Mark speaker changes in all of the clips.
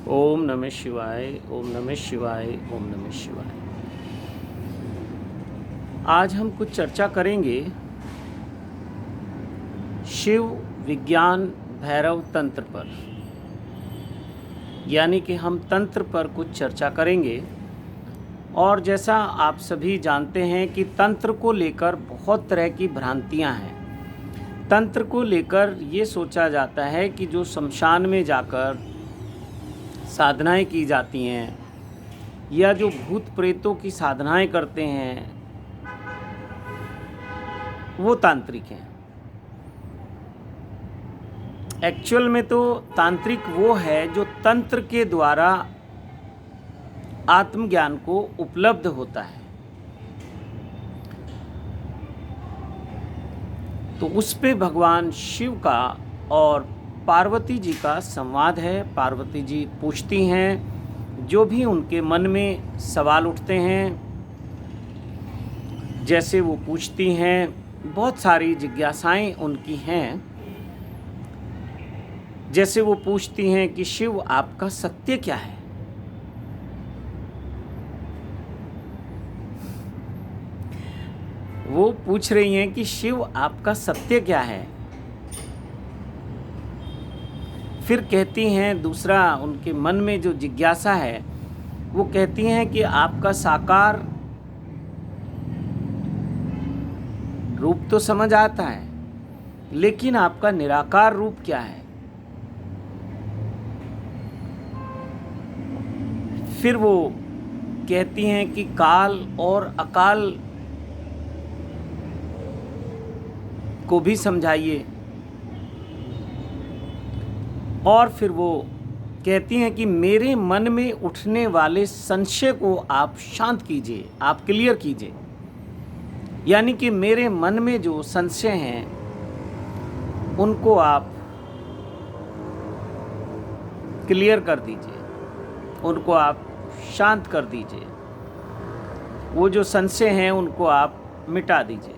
Speaker 1: ओम नमः शिवाय। ओम नमः शिवाय। ओम नमः शिवाय। आज हम कुछ चर्चा करेंगे शिव विज्ञान भैरव तंत्र पर, यानी कि हम तंत्र पर कुछ चर्चा करेंगे। और जैसा आप सभी जानते हैं कि तंत्र को लेकर बहुत तरह की भ्रांतियां हैं। तंत्र को लेकर ये सोचा जाता है कि जो शमशान में जाकर साधनाएं की जाती हैं या जो भूत प्रेतों की साधनाएं करते हैं वो तांत्रिक हैं। एक्चुअल में तो तांत्रिक वो है जो तंत्र के द्वारा आत्मज्ञान को उपलब्ध होता है। तो उस पे भगवान शिव का और पार्वती जी का संवाद है। पार्वती जी पूछती हैं जो भी उनके मन में सवाल उठते हैं। जैसे वो पूछती हैं, बहुत सारी जिज्ञासाएं उनकी हैं। जैसे वो पूछती हैं कि शिव आपका सत्य क्या है। वो पूछ रही हैं कि शिव आपका सत्य क्या है। फिर कहती हैं, दूसरा उनके मन में जो जिज्ञासा है वो कहती हैं कि आपका साकार रूप तो समझ आता है, लेकिन आपका निराकार रूप क्या है। फिर वो कहती हैं कि काल और अकाल को भी समझाइए। और फिर वो कहती हैं कि मेरे मन में उठने वाले संशय को आप शांत कीजिए, आप क्लियर कीजिए। यानी कि मेरे मन में जो संशय हैं उनको आप क्लियर कर दीजिए, उनको आप शांत कर दीजिए। वो जो संशय हैं उनको आप मिटा दीजिए।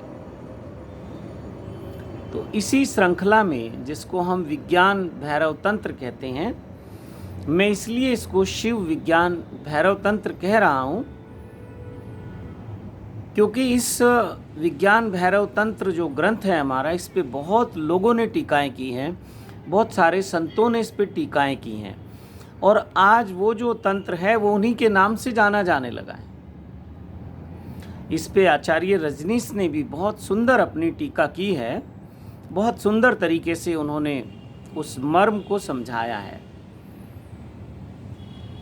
Speaker 1: तो इसी श्रृंखला में, जिसको हम विज्ञान भैरव तंत्र कहते हैं, मैं इसलिए इसको शिव विज्ञान भैरव तंत्र कह रहा हूँ क्योंकि इस विज्ञान भैरव तंत्र जो ग्रंथ है हमारा, इस पे बहुत लोगों ने टीकाएं की हैं, बहुत सारे संतों ने इस पे टीकाएं की हैं। और आज वो जो तंत्र है वो उन्हीं के नाम से जाना जाने लगा है। इस पे आचार्य रजनीश ने भी बहुत सुंदर अपनी टीका की है। बहुत सुंदर तरीके से उन्होंने उस मर्म को समझाया है।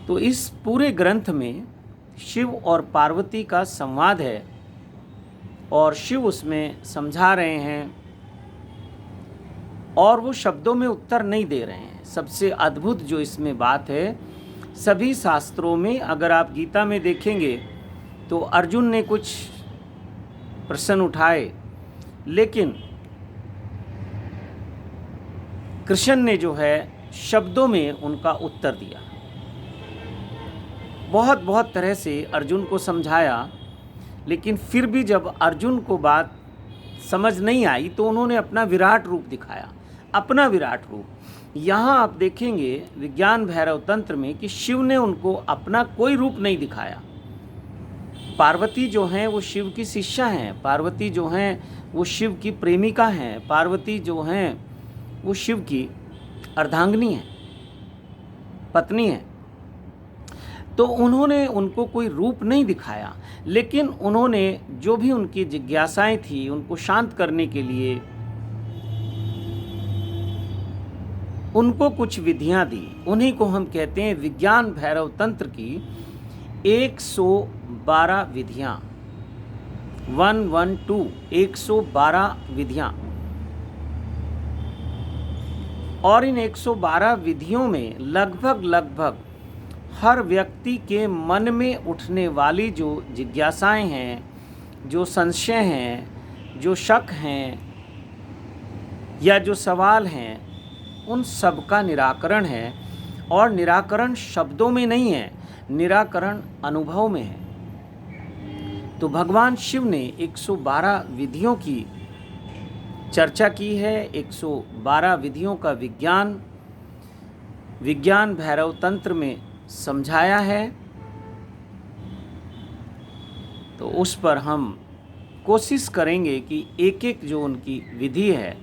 Speaker 1: तो इस पूरे ग्रंथ में शिव और पार्वती का संवाद है और शिव उसमें समझा रहे हैं और वो शब्दों में उत्तर नहीं दे रहे हैं। सबसे अद्भुत जो इसमें बात है, सभी शास्त्रों में अगर आप गीता में देखेंगे तो अर्जुन ने कुछ प्रश्न उठाए, लेकिन कृष्ण ने जो है शब्दों में उनका उत्तर दिया। बहुत बहुत तरह से अर्जुन को समझाया, लेकिन फिर भी जब अर्जुन को बात समझ नहीं आई तो उन्होंने अपना विराट रूप दिखाया, अपना विराट रूप। यहाँ आप देखेंगे विज्ञान भैरव तंत्र में कि शिव ने उनको अपना कोई रूप नहीं दिखाया। पार्वती जो हैं वो शिव की शिष्या हैं, पार्वती जो हैं वो शिव की प्रेमिका हैं, पार्वती जो हैं वो शिव की अर्धांगिनी है, पत्नी है। तो उन्होंने उनको कोई रूप नहीं दिखाया, लेकिन उन्होंने जो भी उनकी जिज्ञासाएं थी उनको शांत करने के लिए उनको कुछ विधियां दी। उन्हीं को हम कहते हैं विज्ञान भैरव तंत्र की 112 विधियां, 112 112 विधियां। और इन 112 विधियों में लगभग हर व्यक्ति के मन में उठने वाली जो जिज्ञासाएं हैं, जो संशय हैं, जो शक हैं या जो सवाल हैं, उन सब का निराकरण है। और निराकरण शब्दों में नहीं है, निराकरण अनुभव में है। तो भगवान शिव ने 112 विधियों की चर्चा की है, 112 विधियों का विज्ञान विज्ञान भैरव तंत्र में समझाया है, तो उस पर हम कोशिश करेंगे कि एक एक जो उनकी विधि है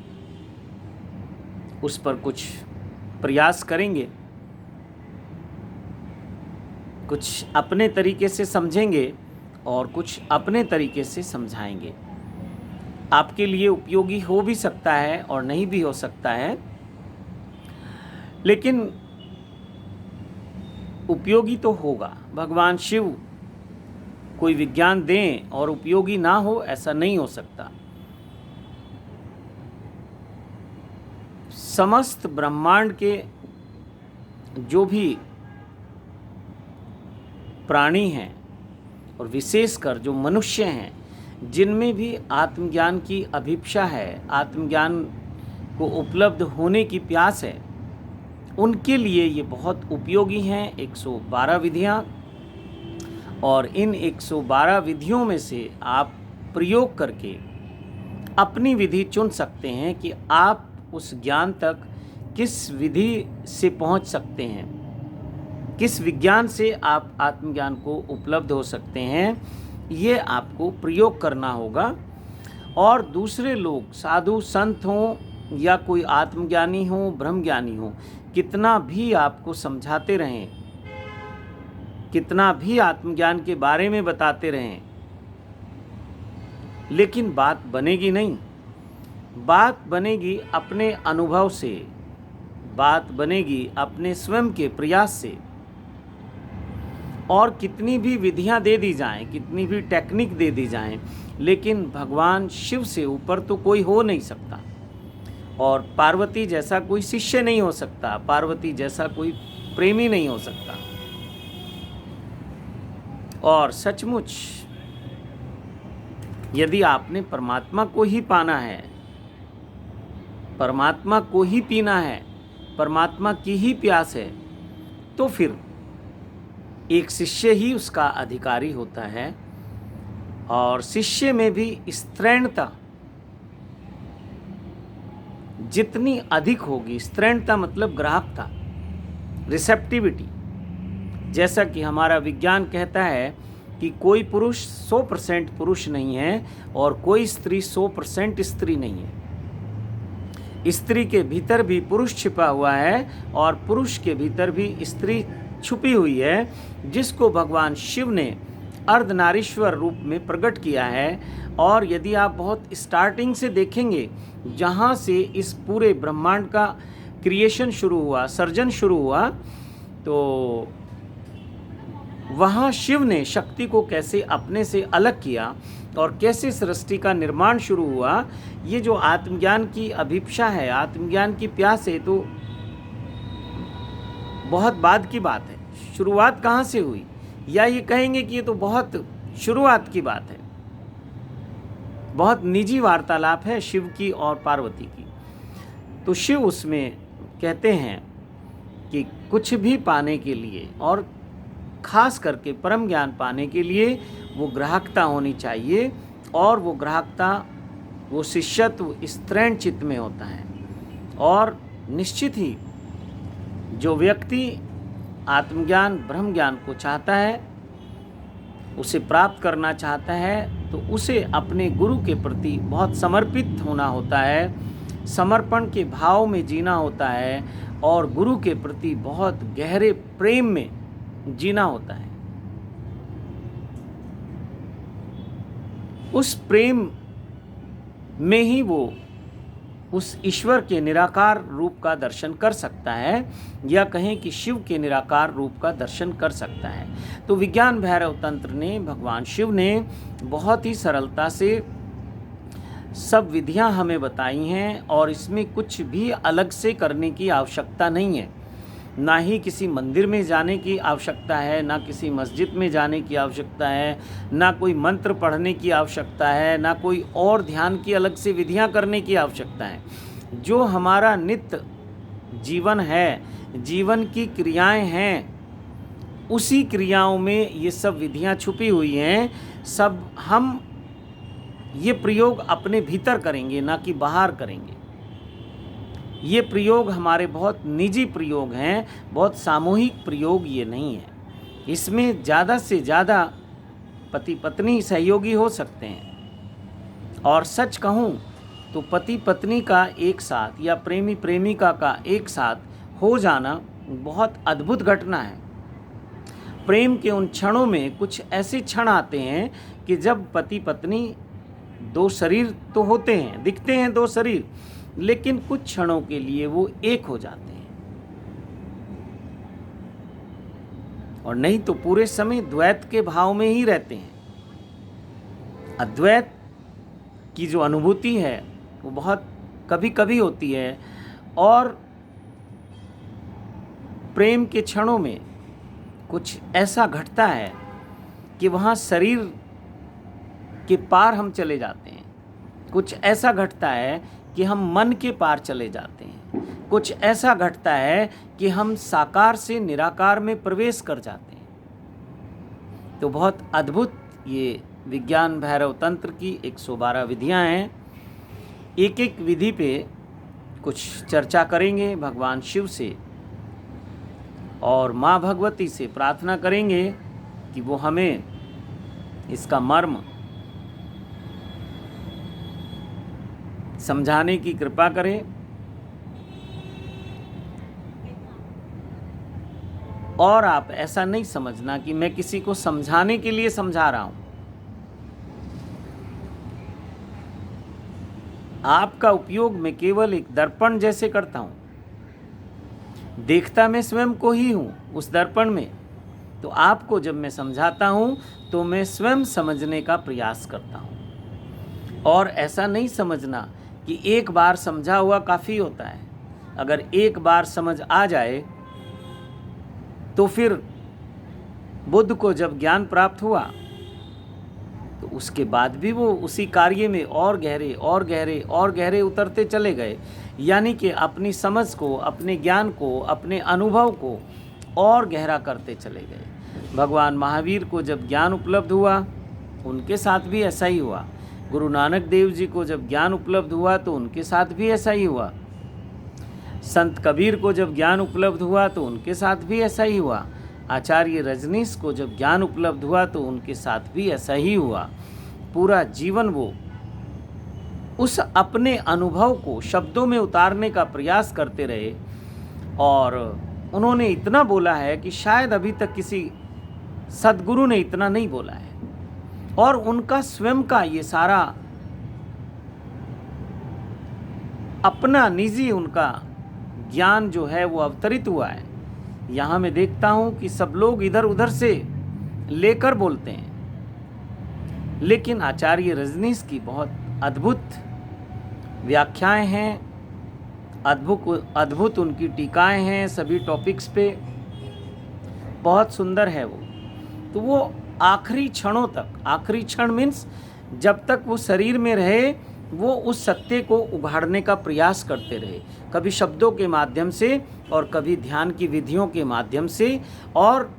Speaker 1: उस पर कुछ प्रयास करेंगे, कुछ अपने तरीके से समझेंगे और कुछ अपने तरीके से समझाएंगे। आपके लिए उपयोगी हो भी सकता है और नहीं भी हो सकता है, लेकिन उपयोगी तो होगा। भगवान शिव कोई विज्ञान दें और उपयोगी ना हो, ऐसा नहीं हो सकता। समस्त ब्रह्मांड के जो भी प्राणी हैं और विशेषकर जो मनुष्य हैं, जिनमें भी आत्मज्ञान की अभिप्सा है, आत्मज्ञान को उपलब्ध होने की प्यास है, उनके लिए ये बहुत उपयोगी हैं 112 विधियाँ। और इन 112 विधियों में से आप प्रयोग करके अपनी विधि चुन सकते हैं कि आप उस ज्ञान तक किस विधि से पहुंच सकते हैं, किस विज्ञान से आप आत्मज्ञान को उपलब्ध हो सकते हैं। ये आपको प्रयोग करना होगा। और दूसरे लोग, साधु संत हों या कोई आत्मज्ञानी हो, ब्रह्मज्ञानी हो, कितना भी आपको समझाते रहें, कितना भी आत्मज्ञान के बारे में बताते रहें, लेकिन बात बनेगी नहीं। बात बनेगी अपने अनुभव से, बात बनेगी अपने स्वयं के प्रयास से। और कितनी भी विधियां दे दी जाएं, कितनी भी टेक्निक दे दी जाएं, लेकिन भगवान शिव से ऊपर तो कोई हो नहीं सकता। और पार्वती जैसा कोई शिष्य नहीं हो सकता, पार्वती जैसा कोई प्रेमी नहीं हो सकता। और सचमुच यदि आपने परमात्मा को ही पाना है, परमात्मा को ही पीना है, परमात्मा की ही प्यास है, तो फिर एक शिष्य ही उसका अधिकारी होता है। और शिष्य में भी स्त्रैणता जितनी अधिक होगी, स्त्रैणता मतलब ग्राहकता, रिसेप्टिविटी, जैसा कि हमारा विज्ञान कहता है कि कोई पुरुष 100% पुरुष नहीं है और कोई स्त्री 100% स्त्री नहीं है। स्त्री के भीतर भी पुरुष छिपा हुआ है और पुरुष के भीतर भी स्त्री छुपी हुई है, जिसको भगवान शिव ने अर्धनारीश्वर रूप में प्रकट किया है। और यदि आप बहुत स्टार्टिंग से देखेंगे, जहाँ से इस पूरे ब्रह्मांड का क्रिएशन शुरू हुआ, सर्जन शुरू हुआ, तो वहाँ शिव ने शक्ति को कैसे अपने से अलग किया और कैसे सृष्टि का निर्माण शुरू हुआ। ये जो आत्मज्ञान की अभिप्सा है, आत्मज्ञान की प्यास है, तो बहुत बाद की बात है। शुरुआत कहाँ से हुई, या ये कहेंगे कि ये तो बहुत शुरुआत की बात है, बहुत निजी वार्तालाप है शिव की और पार्वती की। तो शिव उसमें कहते हैं कि कुछ भी पाने के लिए, और खास करके परम ज्ञान पाने के लिए, वो ग्राहकता होनी चाहिए। और वो ग्राहकता, वो शिष्यत्व स्त्रैण चित्त में होता है। और निश्चित ही जो व्यक्ति आत्मज्ञान ब्रह्म ज्ञान को चाहता है, उसे प्राप्त करना चाहता है, तो उसे अपने गुरु के प्रति बहुत समर्पित होना होता है, समर्पण के भाव में जीना होता है और गुरु के प्रति बहुत गहरे प्रेम में जीना होता है। उस प्रेम में ही वो उस ईश्वर के निराकार रूप का दर्शन कर सकता है, या कहें कि शिव के निराकार रूप का दर्शन कर सकता है। तो विज्ञान भैरव तंत्र ने, भगवान शिव ने बहुत ही सरलता से सब विधियां हमें बताई हैं, और इसमें कुछ भी अलग से करने की आवश्यकता नहीं है। ना ही किसी मंदिर में जाने की आवश्यकता है, ना किसी मस्जिद में जाने की आवश्यकता है, ना कोई मंत्र पढ़ने की आवश्यकता है, ना कोई और ध्यान की अलग से विधियां करने की आवश्यकता है। जो हमारा नित्य जीवन है, जीवन की क्रियाएं हैं, उसी क्रियाओं में ये सब विधियां छुपी हुई हैं। सब हम ये प्रयोग अपने भीतर करेंगे, ना कि बाहर करेंगे। ये प्रयोग हमारे बहुत निजी प्रयोग हैं, बहुत सामूहिक प्रयोग ये नहीं है। इसमें ज़्यादा से ज़्यादा पति पत्नी सहयोगी हो सकते हैं। और सच कहूँ तो पति पत्नी का एक साथ या प्रेमी प्रेमिका का एक साथ हो जाना बहुत अद्भुत घटना है। प्रेम के उन क्षणों में कुछ ऐसे क्षण आते हैं कि जब पति पत्नी दो शरीर तो होते हैं, दिखते हैं दो शरीर, लेकिन कुछ क्षणों के लिए वो एक हो जाते हैं, और नहीं तो पूरे समय द्वैत के भाव में ही रहते हैं। अद्वैत की जो अनुभूति है वो बहुत कभी कभी होती है, और प्रेम के क्षणों में कुछ ऐसा घटता है कि वहाँ शरीर के पार हम चले जाते हैं। कुछ ऐसा घटता है कि हम मन के पार चले जाते हैं। कुछ ऐसा घटता है कि हम साकार से निराकार में प्रवेश कर जाते हैं। तो बहुत अद्भुत ये विज्ञान भैरव तंत्र की 112 विधियां हैं। एक एक विधि पे कुछ चर्चा करेंगे भगवान शिव से, और माँ भगवती से प्रार्थना करेंगे कि वो हमें इसका मर्म समझाने की कृपा करें। और आप ऐसा नहीं समझना कि मैं किसी को समझाने के लिए समझा रहा हूं। आपका उपयोग मैं केवल एक दर्पण जैसे करता हूं। देखता मैं स्वयं को ही हूं उस दर्पण में। तो आपको जब मैं समझाता हूं तो मैं स्वयं समझने का प्रयास करता हूं। और ऐसा नहीं समझना कि एक बार समझा हुआ काफ़ी होता है। अगर एक बार समझ आ जाए तो फिर बुद्ध को जब ज्ञान प्राप्त हुआ तो उसके बाद भी वो उसी कार्य में और गहरे और गहरे और गहरे उतरते चले गए। यानी कि अपनी समझ को, अपने ज्ञान को, अपने अनुभव को और गहरा करते चले गए। भगवान महावीर को जब ज्ञान उपलब्ध हुआ उनके साथ भी ऐसा ही हुआ। गुरु नानक देव जी को जब ज्ञान उपलब्ध हुआ तो उनके साथ भी ऐसा ही हुआ। संत कबीर को जब ज्ञान उपलब्ध हुआ तो उनके साथ भी ऐसा ही हुआ। आचार्य रजनीश को जब ज्ञान उपलब्ध हुआ तो उनके साथ भी ऐसा ही हुआ। पूरा जीवन वो उस अपने अनुभव को शब्दों में उतारने का प्रयास करते रहे, और उन्होंने इतना बोला है कि शायद अभी तक किसी सद्गुरु ने इतना नहीं बोला है। और उनका स्वयं का ये सारा अपना निजी उनका ज्ञान जो है वो अवतरित हुआ है। यहाँ मैं देखता हूँ कि सब लोग इधर उधर से लेकर बोलते हैं, लेकिन आचार्य रजनीश की बहुत अद्भुत व्याख्याएं हैं, अद्भुत उनकी टीकाएं हैं सभी टॉपिक्स पे, बहुत सुंदर है वो। तो वो आखिरी क्षणों तक, आखिरी क्षण मीन्स जब तक वो शरीर में रहे, वो उस सत्य को उघाड़ने का प्रयास करते रहे, कभी शब्दों के माध्यम से और कभी ध्यान की विधियों के माध्यम से। और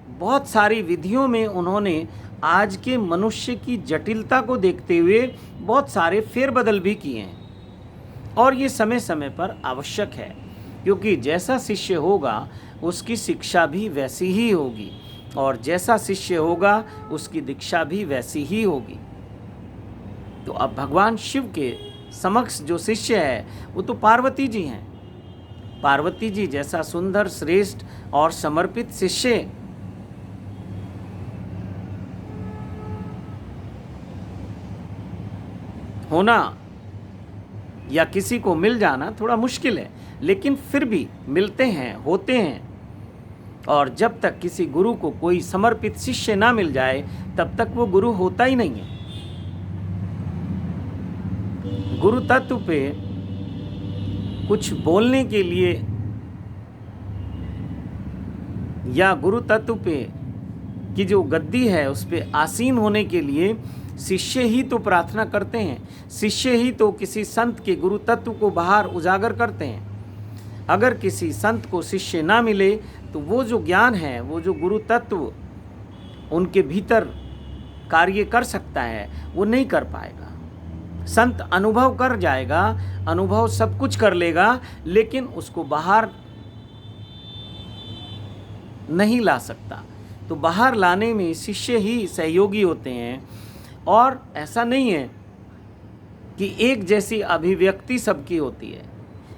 Speaker 1: बहुत सारी विधियों में उन्होंने आज के मनुष्य की जटिलता को देखते हुए बहुत सारे फेरबदल भी किए हैं। और ये समय समय पर आवश्यक है, क्योंकि जैसा शिष्य होगा उसकी शिक्षा भी वैसी ही होगी, और जैसा शिष्य होगा उसकी दीक्षा भी वैसी ही होगी। तो अब भगवान शिव के समक्ष जो शिष्य है वो तो पार्वती जी हैं। पार्वती जी जैसा सुंदर, श्रेष्ठ और समर्पित शिष्य होना या किसी को मिल जाना थोड़ा मुश्किल है, लेकिन फिर भी मिलते हैं, होते हैं। और जब तक किसी गुरु को कोई समर्पित शिष्य ना मिल जाए तब तक वो गुरु होता ही नहीं है। गुरु तत्व पे कुछ बोलने के लिए या गुरु तत्व पे की जो गद्दी है उस पे आसीन होने के लिए शिष्य ही तो प्रार्थना करते हैं। शिष्य ही तो किसी संत के गुरु तत्व को बाहर उजागर करते हैं। अगर किसी संत को शिष्य ना मिले तो वो जो ज्ञान है, वो जो गुरु तत्व उनके भीतर कार्य कर सकता है, वो नहीं कर पाएगा। संत अनुभव कर जाएगा, अनुभव सब कुछ कर लेगा, लेकिन उसको बाहर नहीं ला सकता। तो बाहर लाने में शिष्य ही सहयोगी होते हैं। और ऐसा नहीं है कि एक जैसी अभिव्यक्ति सबकी होती है,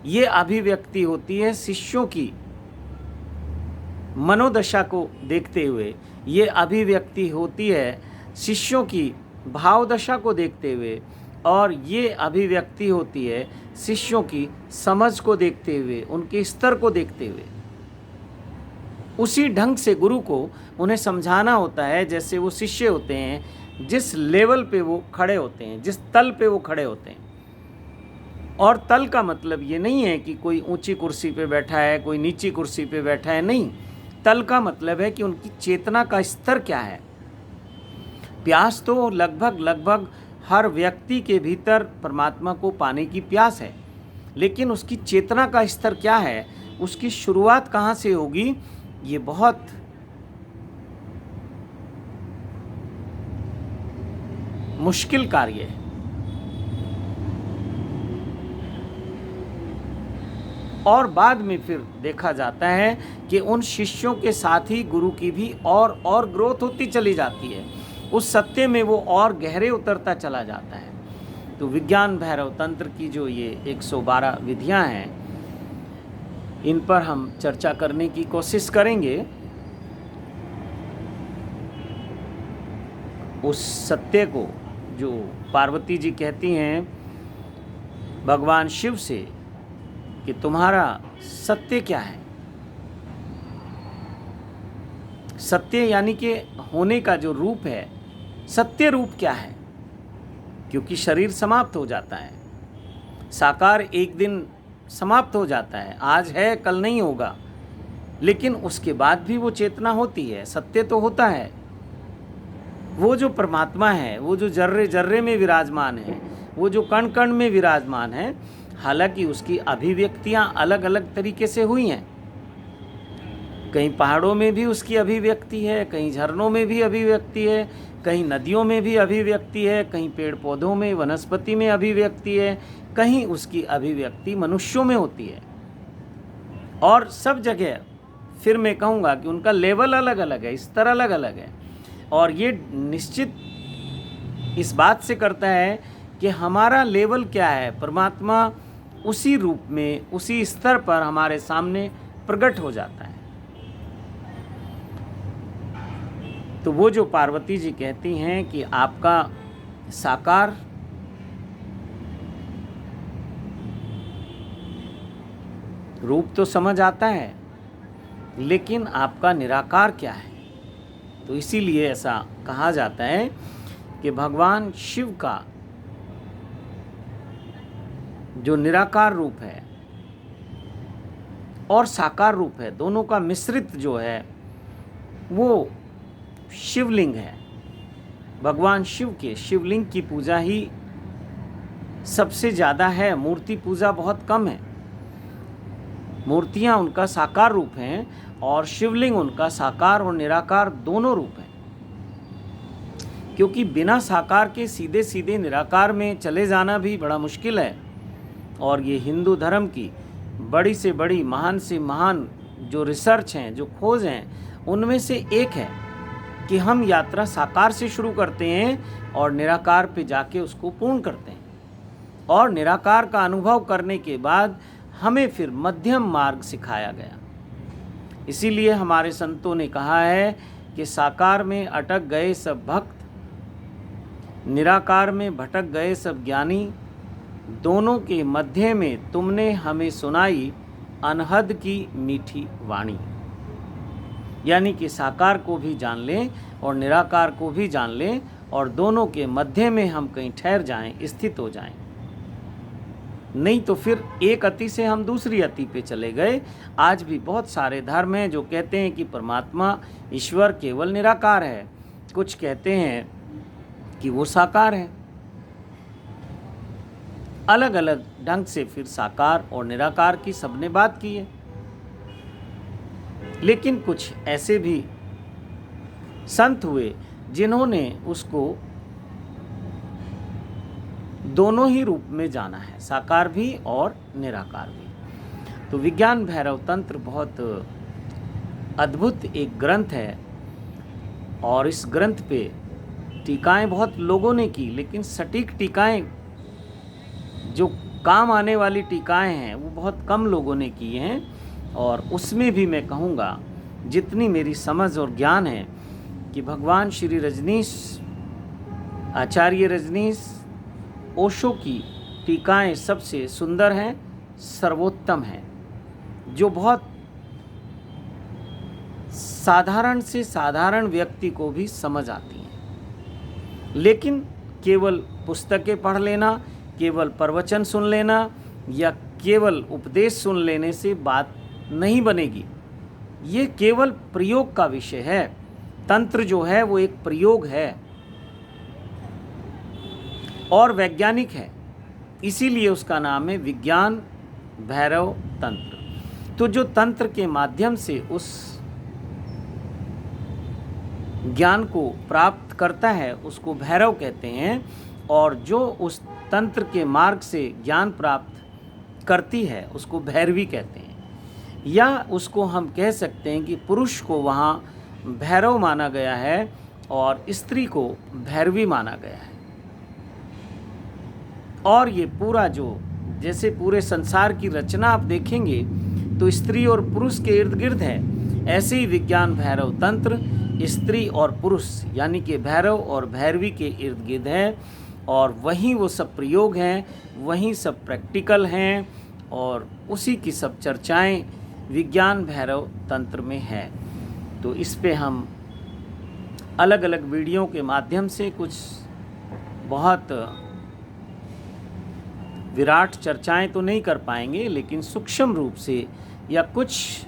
Speaker 1: ये अभिव्यक्ति होती है शिष्यों की मनोदशा को देखते हुए, ये अभिव्यक्ति होती है शिष्यों की भावदशा को देखते हुए, और ये अभिव्यक्ति होती है शिष्यों की समझ को देखते हुए, उनके स्तर को देखते हुए। उसी ढंग से गुरु को उन्हें समझाना होता है जैसे वो शिष्य होते हैं, जिस लेवल पे वो खड़े होते हैं, जिस तल पे वो खड़े होते हैं। और तल का मतलब ये नहीं है कि कोई ऊंची कुर्सी पे बैठा है, कोई नीची कुर्सी पे बैठा है, नहीं। तल का मतलब है कि उनकी चेतना का स्तर क्या है। प्यास तो लगभग हर व्यक्ति के भीतर परमात्मा को पाने की प्यास है, लेकिन उसकी चेतना का स्तर क्या है, उसकी शुरुआत कहाँ से होगी, ये बहुत मुश्किल कार्य है। और बाद में फिर देखा जाता है कि उन शिष्यों के साथ ही गुरु की भी और ग्रोथ होती चली जाती है, उस सत्य में वो और गहरे उतरता चला जाता है। तो विज्ञान भैरव तंत्र की जो ये 112 विधियां हैं, इन पर हम चर्चा करने की कोशिश करेंगे। उस सत्य को जो पार्वती जी कहती हैं भगवान शिव से कि तुम्हारा सत्य क्या है। सत्य यानी कि होने का जो रूप है, सत्य रूप क्या है, क्योंकि शरीर समाप्त हो जाता है, साकार एक दिन समाप्त हो जाता है, आज है कल नहीं होगा, लेकिन उसके बाद भी वो चेतना होती है, सत्य तो होता है। वो जो परमात्मा है, वो जो जर्रे जर्रे में विराजमान है, वो जो कण कण में विराजमान है, हालांकि उसकी अभिव्यक्तियां अलग अलग तरीके से हुई हैं। कहीं पहाड़ों में भी उसकी अभिव्यक्ति है, कहीं झरनों में भी अभिव्यक्ति है, कहीं नदियों में भी अभिव्यक्ति है, कहीं पेड़ पौधों में, वनस्पति में अभिव्यक्ति है, कहीं उसकी अभिव्यक्ति मनुष्यों में होती है। और सब जगह फिर मैं कहूँगा कि उनका लेवल अलग अलग है, स्तर अलग अलग है। और ये निश्चित इस बात से करता है कि हमारा लेवल क्या है। परमात्मा उसी रूप में, उसी स्तर पर हमारे सामने प्रकट हो जाता है। तो वो जो पार्वती जी कहती हैं कि आपका साकार रूप तो समझ आता है, लेकिन आपका निराकार क्या है। तो इसीलिए ऐसा कहा जाता है कि भगवान शिव का जो निराकार रूप है और साकार रूप है, दोनों का मिश्रित जो है वो शिवलिंग है। भगवान शिव के शिवलिंग की पूजा ही सबसे ज़्यादा है, मूर्ति पूजा बहुत कम है। मूर्तियाँ उनका साकार रूप हैं और शिवलिंग उनका साकार और निराकार दोनों रूप हैं। क्योंकि बिना साकार के सीधे सीधे निराकार में चले जाना भी बड़ा मुश्किल है। और ये हिंदू धर्म की बड़ी से बड़ी, महान से महान जो रिसर्च हैं, जो खोज हैं, उनमें से एक है कि हम यात्रा साकार से शुरू करते हैं और निराकार पे जाके उसको पूर्ण करते हैं। और निराकार का अनुभव करने के बाद हमें फिर मध्यम मार्ग सिखाया गया। इसीलिए हमारे संतों ने कहा है कि साकार में अटक गए सब भक्त, निराकार में भटक गए सब ज्ञानी, दोनों के मध्य में तुमने हमें सुनाई अनहद की मीठी वाणी। यानी कि साकार को भी जान लें और निराकार को भी जान लें, और दोनों के मध्य में हम कहीं ठहर जाएं, स्थित हो जाएं। नहीं तो फिर एक अति से हम दूसरी अति पे चले गए। आज भी बहुत सारे धर्म हैं जो कहते हैं कि परमात्मा ईश्वर केवल निराकार है, कुछ कहते हैं कि वो साकार है। अलग अलग ढंग से फिर साकार और निराकार की सबने बात की है। लेकिन कुछ ऐसे भी संत हुए जिन्होंने उसको दोनों ही रूप में जाना है, साकार भी और निराकार भी। तो विज्ञान भैरव तंत्र बहुत अद्भुत एक ग्रंथ है और इस ग्रंथ पे टीकाएं बहुत लोगों ने की, लेकिन सटीक टीकाएं जो काम आने वाली टीकाएं हैं वो बहुत कम लोगों ने की हैं। और उसमें भी मैं कहूँगा जितनी मेरी समझ और ज्ञान है कि भगवान श्री रजनीश, आचार्य रजनीश ओशो की टीकाएं सबसे सुंदर हैं, सर्वोत्तम हैं, जो बहुत साधारण से साधारण व्यक्ति को भी समझ आती हैं। लेकिन केवल पुस्तकें पढ़ लेना, केवल प्रवचन सुन लेना या केवल उपदेश सुन लेने से बात नहीं बनेगी। ये केवल प्रयोग का विषय है। तंत्र जो है वो एक प्रयोग है और वैज्ञानिक है, इसीलिए उसका नाम है विज्ञान भैरव तंत्र। तो जो तंत्र के माध्यम से उस ज्ञान को प्राप्त करता है उसको भैरव कहते हैं, और जो उस तंत्र के मार्ग से ज्ञान प्राप्त करती है उसको भैरवी कहते हैं। या उसको हम कह सकते हैं कि पुरुष को वहाँ भैरव माना गया है और स्त्री को भैरवी माना गया है। और ये पूरा जो जैसे पूरे संसार की रचना आप देखेंगे तो स्त्री और पुरुष के इर्द गिर्द है, ऐसे ही विज्ञान भैरव तंत्र स्त्री और पुरुष यानी कि भैरव और भैरवी के इर्द गिर्द है। और वहीं वो सब प्रयोग हैं, वहीं सब प्रैक्टिकल हैं और उसी की सब चर्चाएं विज्ञान भैरव तंत्र में है। तो इस पे हम अलग अलग वीडियो के माध्यम से कुछ बहुत विराट चर्चाएं तो नहीं कर पाएंगे, लेकिन सूक्ष्म रूप से या कुछ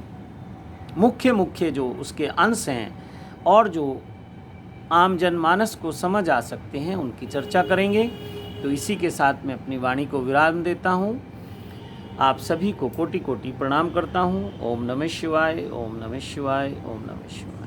Speaker 1: मुख्य जो उसके अंश हैं और जो आम जनमानस को समझ आ सकते हैं उनकी चर्चा करेंगे। तो इसी के साथ मैं अपनी वाणी को विराम देता हूँ। आप सभी को कोटि कोटि प्रणाम करता हूँ। ओम नमः शिवाय, ओम नमः शिवाय, ओम नमः शिवाय।